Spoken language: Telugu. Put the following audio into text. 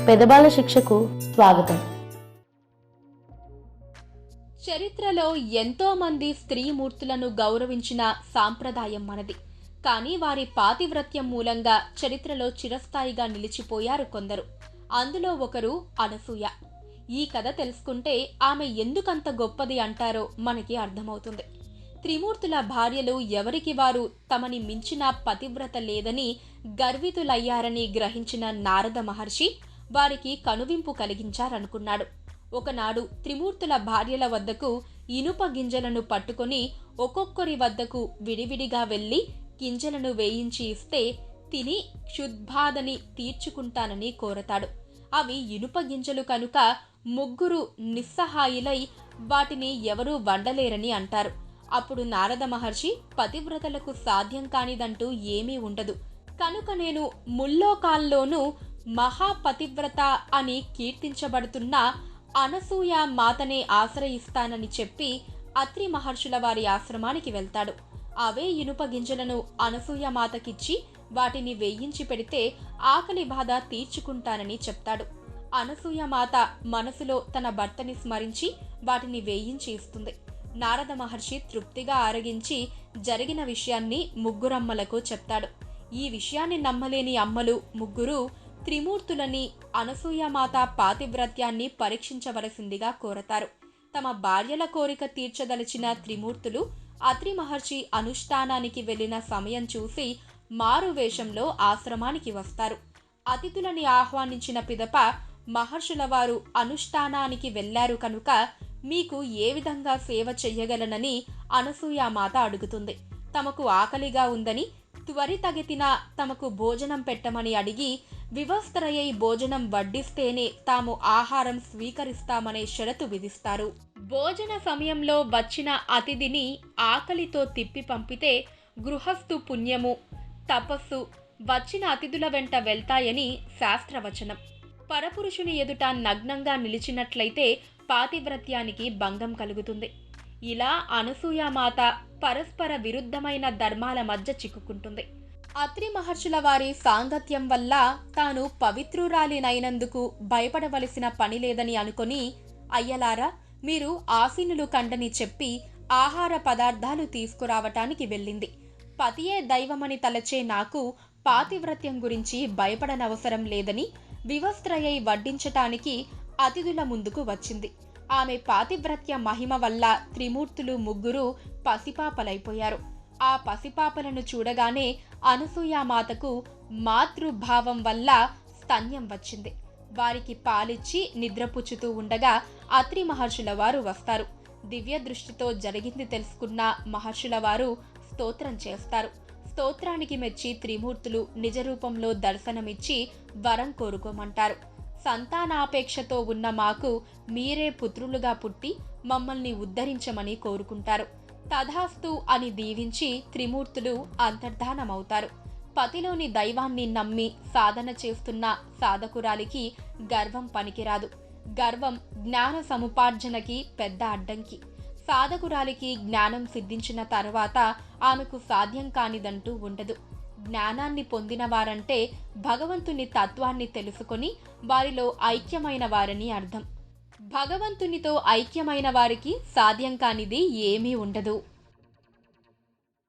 పెదబాల శిక్షకు స్వాగతం. చరిత్రలో ఎంతో మంది స్త్రీమూర్తులను గౌరవించిన సాంప్రదాయం మనది. కానీ వారి పాతివ్రత్యం మూలంగా చరిత్రలో చిరస్థాయిగా నిలిచిపోయారు కొందరు. అందులో ఒకరు అనసూయ. ఈ కథ తెలుసుకుంటే ఆమె ఎందుకంత గొప్పది అంటారో మనకి అర్థమవుతుంది. త్రిమూర్తుల భార్యలు ఎవరికి వారు తమని మించిన పతివ్రత లేదని గర్వితులయ్యారని గ్రహించిన నారద మహర్షి వారికి కనువింపు కలిగించారనుకున్నాడు. ఒకనాడు త్రిమూర్తుల భార్యల వద్దకు ఇనుప గింజలను పట్టుకొని ఒక్కొక్కరి వద్దకు విడివిడిగా వెళ్లి గింజలను వేయించి ఇస్తే తిని క్షుద్బాధని తీర్చుకుంటానని కోరతాడు. అవి ఇనుప గింజలు కనుక ముగ్గురు నిస్సహాయులై వాటిని ఎవరూ వండలేరని అంటారు. అప్పుడు నారద మహర్షి, పతివ్రతలకు సాధ్యం కానిదంటూ ఏమీ ఉండదు కనుక నేను ముల్లోకాల్లోనూ మహాపతివ్రత అని కీర్తించబడుతున్న అనసూయ మాతనే ఆశ్రయిస్తానని చెప్పి అత్రి మహర్షుల వారి ఆశ్రమానికి వెళ్తాడు. అవే ఇనుప గింజలను అనసూయ మాతకిచ్చి వాటిని వేయించి పెడితే ఆకలి బాధ తీర్చుకుంటానని చెప్తాడు. అనసూయ మాత మనసులో తన భర్తని స్మరించి వాటిని వేయించి ఇస్తుంది. నారద మహర్షి తృప్తిగా ఆరగించి జరిగిన విషయాన్ని ముగ్గురమ్మలకు చెప్తాడు. ఈ విషయాన్ని నమ్మలేని అమ్మలు ముగ్గురు త్రిమూర్తులని అనసూయమాత పాతివ్రత్యాన్ని పరీక్షించవలసిందిగా కోరతారు. తమ భార్యల కోరిక తీర్చదలిచిన త్రిమూర్తులు అత్రి మహర్షి అనుష్ఠానానికి వెళ్లిన సమయం చూసి మారు వేషంలో ఆశ్రమానికి వస్తారు. అతిథులని ఆహ్వానించిన పిదప మహర్షుల వారు అనుష్ఠానానికి వెళ్లారు కనుక మీకు ఏ విధంగా సేవ చెయ్యగలనని అనసూయమాత అడుగుతుంది. తమకు ఆకలిగా ఉందని త్వరితగతిన తమకు భోజనం పెట్టమని అడిగి వివస్త్రయై భోజనం వడ్డిస్తేనే తాము ఆహారం స్వీకరిస్తామనే షరతు విధిస్తారు. భోజన సమయంలో వచ్చిన అతిథిని ఆకలితో తిప్పి పంపితే గృహస్థు పుణ్యము, తపస్సు వచ్చిన అతిథుల వెంట వెళ్తాయని శాస్త్రవచనం. పరపురుషుని ఎదుట నగ్నంగా నిలిచినట్లయితే పాతివ్రత్యానికి భంగం కలుగుతుంది. ఇలా అనసూయమాత పరస్పర విరుద్ధమైన ధర్మాల మధ్య చిక్కుకుంటుంది. అత్రి మహర్షుల వారి సాంగత్యం వల్ల తాను పవిత్రురాలినైనందుకు భయపడవలసిన పని లేదని అనుకొని, అయ్యలారా మీరు ఆసీనులు కండని చెప్పి ఆహార పదార్థాలు తీసుకురావటానికి వెళ్ళింది. పతియే దైవమని తలచే నాకు పాతివ్రత్యం గురించి భయపడనవసరం లేదని వివస్త్రయై వడ్డించటానికి అతిథుల ముందుకు వచ్చింది. ఆమె పాతివ్రత్య మహిమ వల్ల త్రిమూర్తులు ముగ్గురు పసిపాపలైపోయారు. ఆ పసిపాపలను చూడగానే అనసూయమాతకు మాతృభావం వల్ల స్తన్యం వచ్చింది. వారికి పాలిచ్చి నిద్రపుచ్చుతూ ఉండగా అత్రి మహర్షుల వారు వస్తారు. దివ్య దృష్టితో జరిగింది తెలుసుకున్న మహర్షుల వారు స్తోత్రం చేస్తారు. స్తోత్రానికి మెచ్చి త్రిమూర్తులు నిజరూపంలో దర్శనమిచ్చి వరం కోరుకోమంటారు. సంతానాపేక్షతో ఉన్న మాకు మీరే పుత్రులుగా పుట్టి మమ్మల్ని ఉద్ధరించమని కోరుకుంటారు. తథాస్తు అని దీవించి త్రిమూర్తులు అంతర్ధానమవుతారు. పతిలోని దైవాన్ని నమ్మి సాధన చేస్తున్న సాధకురాలికి గర్వం పనికిరాదు. గర్వం జ్ఞాన సముపార్జనకి పెద్ద అడ్డంకి. సాధకురాలికి జ్ఞానం సిద్ధించిన తర్వాత ఆమెకు సాధ్యం కానిదంటూ ఉండదు. జ్ఞానాన్ని పొందిన వారంటే భగవంతుని తత్వాన్ని తెలుసుకొని వారిలో ఐక్యమైన వారని అర్థం. భగవంతునితో ఐక్యమైన వారికి సాధ్యం కానిది ఏమీ ఉండదు.